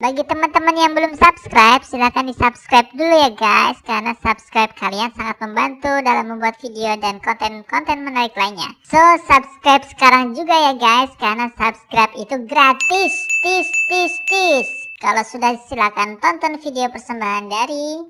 Bagi teman-teman yang belum subscribe, silahkan di subscribe dulu ya guys, karena subscribe kalian sangat membantu dalam membuat video dan konten-konten menarik lainnya. So subscribe sekarang juga ya guys, karena subscribe itu gratis. Tis. Kalau sudah, silahkan tonton video persembahan dari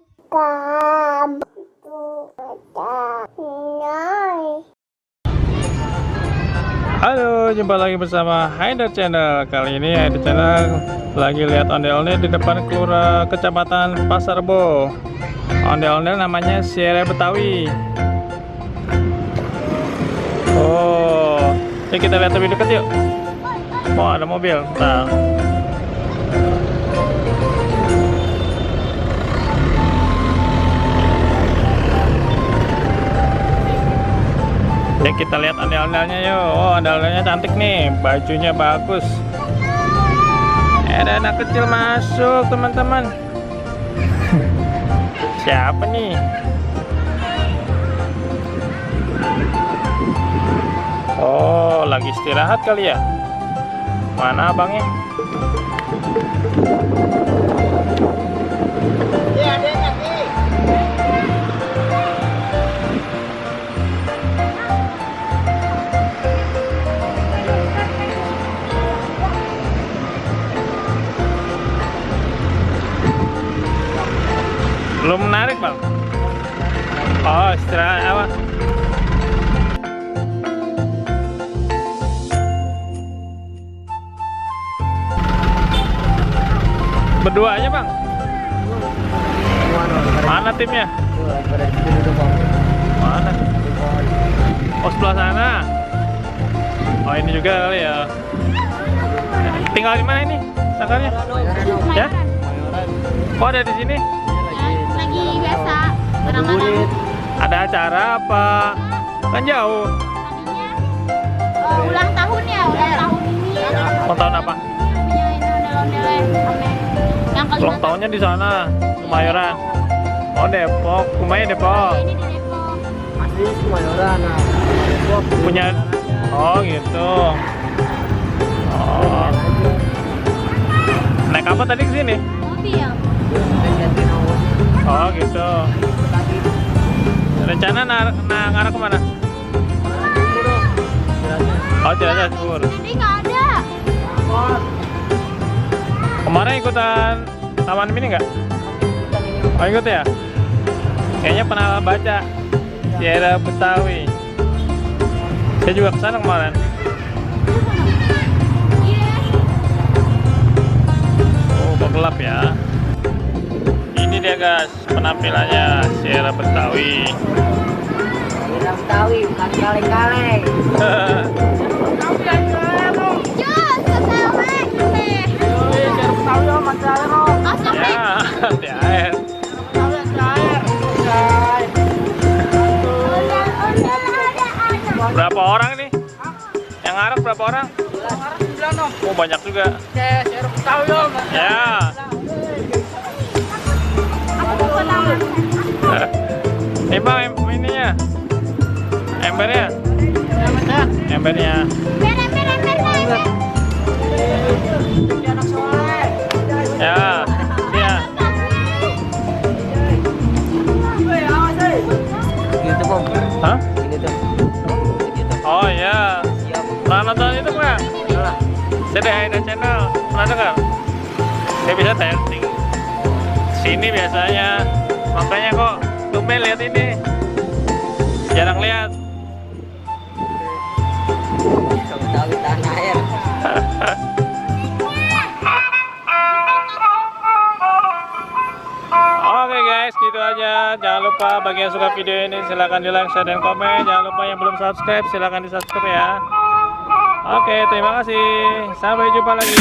Halo, jumpa lagi bersama Haider Channel. Kali ini Haider Channel lagi lihat ondel-ondel di depan kelurahan kecamatan Pasar Rebo. Ondel-ondel namanya Sierra Betawi. Oh, yuk kita lihat lebih dekat yuk. Oh, ada mobil. Bentar. Yuk kita lihat ondel-ondelnya yuk. Oh, ondel-ondelnya cantik nih, bajunya bagus. Ada anak kecil masuk teman-teman. Siapa nih? Oh, lagi istirahat kali ya. Mana abangnya? Belum menarik bang? Oh, istirahat apa? Berdua aja bang? Mana timnya? Mana? Oh, sebelah sana. Oh, ini juga kali ya. Tinggal di mana ini? Sangkarnya? Ya? Kok ada di sini? Lagi biasa barang-barang. Ada acara apa? Kan jauh. Ulang tahun ya, ulang tahun ini. Ulang tahun apa? Punya ini ondel-ondelnya rame. Yang Ulang tahunnya di sana, Kemayoran. Oh, Depok. Rumahnya Depok. Ini di Depok. Asli Kemayoran. Punya. Oh, gitu. Oh. Naik apa tadi ke sini? Mobil. Oh, gitu. Rencana ngarah kemana? Oh, Cilacap Pur. Ini nggak ada. Kemarin ikutan Taman Mini nggak? Oh, ikut ya? Kayaknya pernah baca Sierra Betawi. Saya juga kesana kemarin. Oh, kok gelap ya? Ini dia guys, penampilannya Sierra Betawi. Sierra Betawi, bukan kaleng-kaleng. Jos, keselek nih. Sierra Betawi dong, masih air dong. Asap nih. Ya, di air. Berapa orang nih? Yang ngarep berapa orang? Oh, banyak juga. Sierra Betawi dong. Ya. Ini bang, ininya, embernya, embernya. Ember. Anak soleh. Ya, ya. Gitu bang. Hah? Gitu. Oh ya. Pernah nonton itu nggak? Salah. Jadi ada channel, pernah dengar? Dia bisa tayang sini biasanya. Makanya kok tumben lihat ini. Jarang lihat. Sierra Betawi tanah air. Oke guys, gitu aja. Jangan lupa bagi yang suka video ini silahkan di like, share, dan komen. Jangan lupa yang belum subscribe silahkan di subscribe ya. Oke, terima kasih. Sampai jumpa lagi.